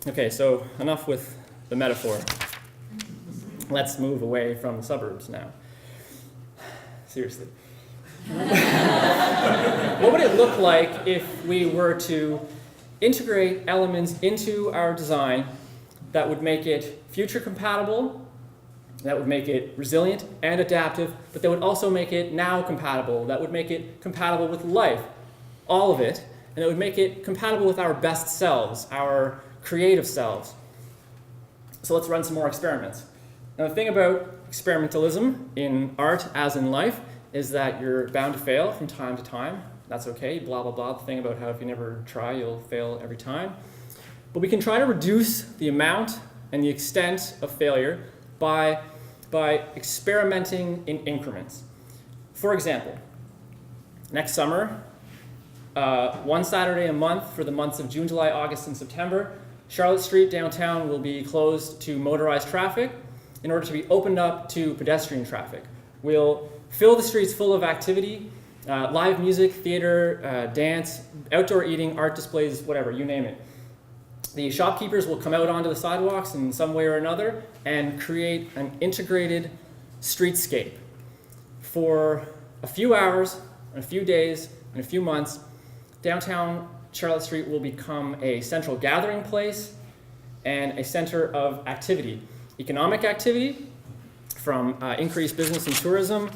Okay, so enough with the metaphor. Let's move away from the suburbs now. Seriously. What would it look like if we were to integrate elements into our design that would make it future compatible, that would make it resilient and adaptive, but that would also make it now compatible, that would make it compatible with life, all of it, and that would make it compatible with our best selves, our creative selves. So let's run some more experiments. Now the thing about experimentalism in art as in life is that you're bound to fail from time to time. That's okay, blah, blah, blah. The thing about how if you never try, you'll fail every time. But we can try to reduce the amount and the extent of failure by experimenting in increments. For example, next summer, one Saturday a month for the months of June, July, August, and September, Charlotte Street downtown will be closed to motorized traffic in order to be opened up to pedestrian traffic. We'll fill the streets full of activity, live music, theater, dance, outdoor eating, art displays, whatever, you name it. The shopkeepers will come out onto the sidewalks in some way or another and create an integrated streetscape. For a few hours, a few days, and a few months, downtown Charlotte Street will become a central gathering place and a center of activity. Economic activity from increased business and tourism,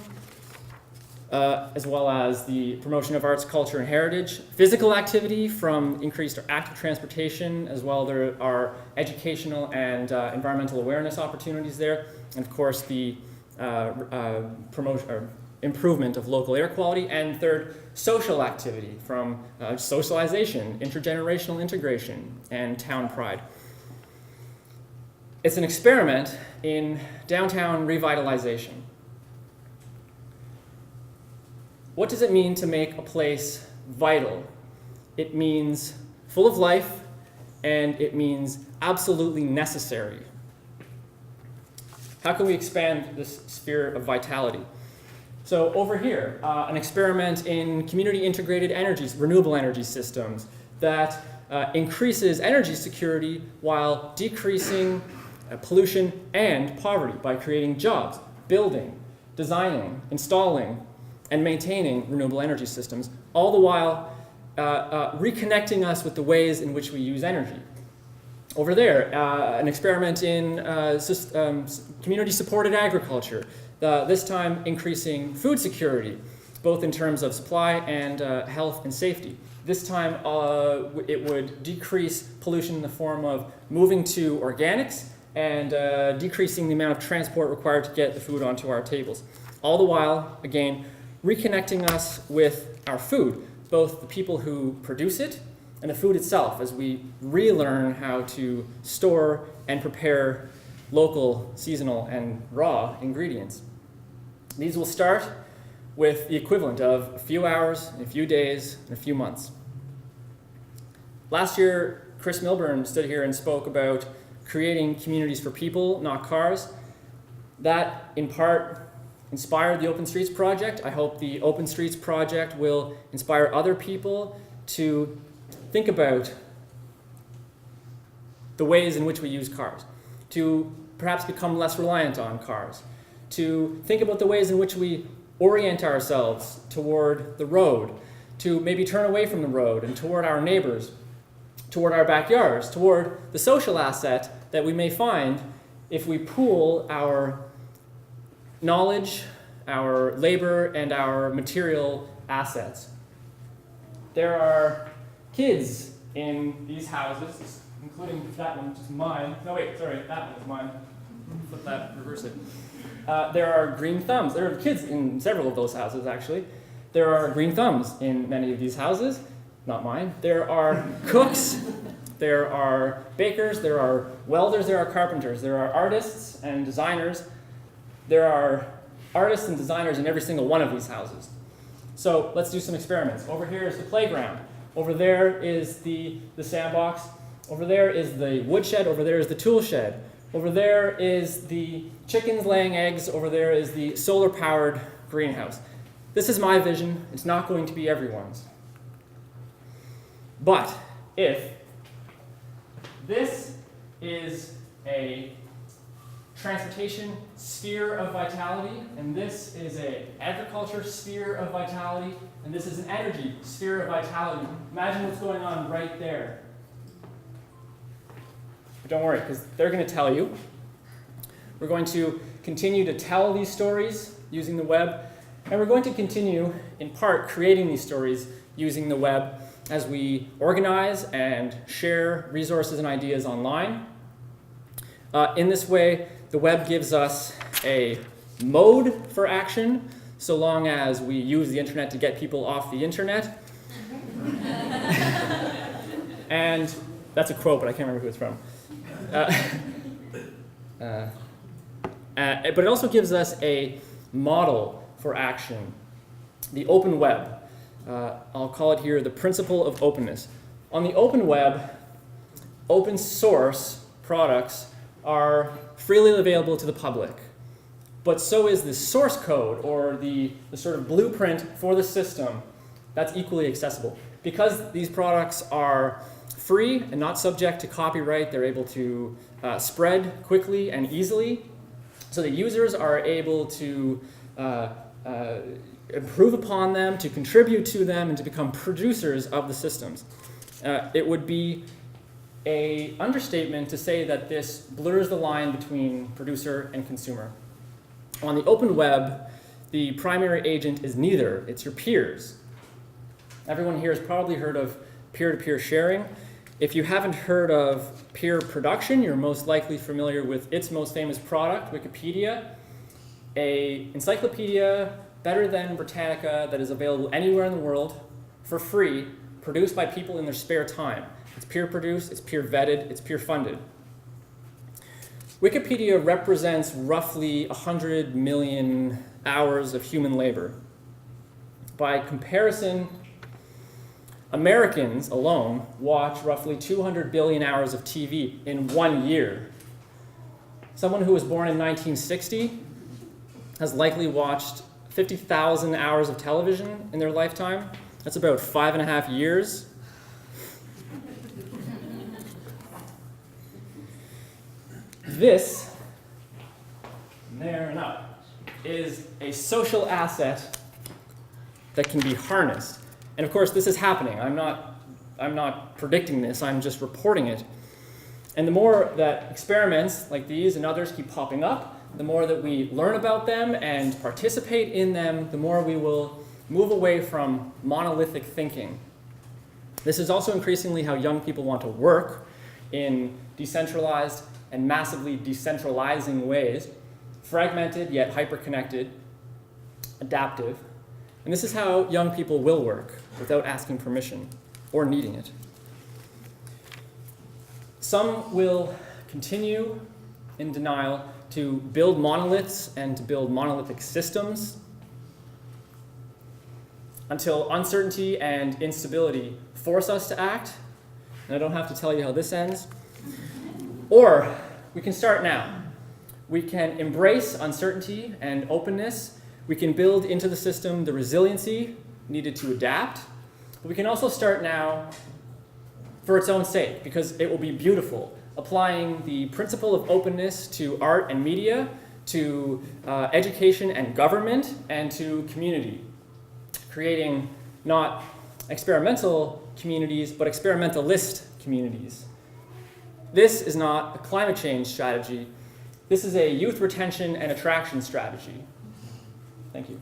as well as the promotion of arts, culture, and heritage. Physical activity from increased active transportation, as well there are educational and environmental awareness opportunities there. And of course, the promotion or improvement of local air quality. And third, social activity from socialization, intergenerational integration, and town pride. It's an experiment in downtown revitalization. What does it mean to make a place vital? It means full of life, and it means absolutely necessary. How can we expand this sphere of vitality? So over here, an experiment in community integrated energies, renewable energy systems that increases energy security while decreasing pollution and poverty by creating jobs, building, designing, installing, and maintaining renewable energy systems, all the while reconnecting us with the ways in which we use energy. Over there, an experiment in community-supported agriculture, this time increasing food security, both in terms of supply and health and safety. This time, it would decrease pollution in the form of moving to organics and decreasing the amount of transport required to get the food onto our tables. All the while, again, reconnecting us with our food, both the people who produce it and the food itself, as we relearn how to store and prepare local, seasonal, and raw ingredients. These will start with the equivalent of a few hours, a few days, and a few months. Last year, Chris Milburn stood here and spoke about creating communities for people, not cars. That, in part, inspired the Open Streets Project. I hope the Open Streets Project will inspire other people to think about the ways in which we use cars, to perhaps become less reliant on cars, to think about the ways in which we orient ourselves toward the road, to maybe turn away from the road and toward our neighbors, toward our backyards, toward the social asset that we may find if we pool our knowledge, our labor, and our material assets. There are kids in these houses, including that one, which is mine. No, wait, sorry, that one is mine. Flip that, reverse it. There are green thumbs. There are kids in several of those houses, actually. There are green thumbs in many of these houses, not mine. There are cooks, there are bakers, there are welders, there are carpenters, there are artists and designers. There are artists and designers in every single one of these houses. So let's do some experiments. Over here is the playground. Over there is the sandbox. Over there is the woodshed. Over there is the tool shed. Over there is the chickens laying eggs. Over there is the solar-powered greenhouse. This is my vision. It's not going to be everyone's. But if this is a transportation sphere of vitality, and this is an agriculture sphere of vitality, and this is an energy sphere of vitality. Imagine what's going on right there. But don't worry, because they're going to tell you. We're going to continue to tell these stories using the web, and we're going to continue, in part, creating these stories using the web as we organize and share resources and ideas online. In this way, the web gives us a mode for action, so long as we use the internet to get people off the internet. And that's a quote, but I can't remember who it's from. But it also gives us a model for action, the open web. I'll call it here the principle of openness. On the open web, open source products are freely available to the public. But so is the source code, or the sort of blueprint for the system. That's equally accessible. Because these products are free and not subject to copyright, they're able to spread quickly and easily. So the users are able to improve upon them, to contribute to them, and to become producers of the systems. It would be an understatement to say that this blurs the line between producer and consumer. On the open web, the primary agent is neither. It's your peers. Everyone here has probably heard of peer-to-peer sharing. If you haven't heard of peer production, you're most likely familiar with its most famous product, Wikipedia, an encyclopedia better than Britannica that is available anywhere in the world for free, produced by people in their spare time. It's peer-produced, it's peer-vetted, it's peer-funded. Wikipedia represents roughly 100 million hours of human labor. By comparison, Americans alone watch roughly 200 billion hours of TV in 1 year. Someone who was born in 1960 has likely watched 50,000 hours of television in their lifetime. That's about 5.5 years. This, there and up, is a social asset that can be harnessed. And of course, this is happening. I'm not predicting this, I'm just reporting it. And the more that experiments like these and others keep popping up, the more that we learn about them and participate in them, the more we will move away from monolithic thinking. This is also increasingly how young people want to work, in decentralized and massively decentralizing ways, fragmented yet hyper-connected, adaptive. And this is how young people will work without asking permission or needing it. Some will continue in denial to build monoliths and to build monolithic systems until uncertainty and instability force us to act. And I don't have to tell you how this ends. Or we can start now. We can embrace uncertainty and openness. We can build into the system the resiliency needed to adapt. But we can also start now for its own sake, because it will be beautiful, applying the principle of openness to art and media, to education and government, and to community, creating not experimental communities, but experimentalist communities. This is not a climate change strategy. This is a youth retention and attraction strategy. Thank you.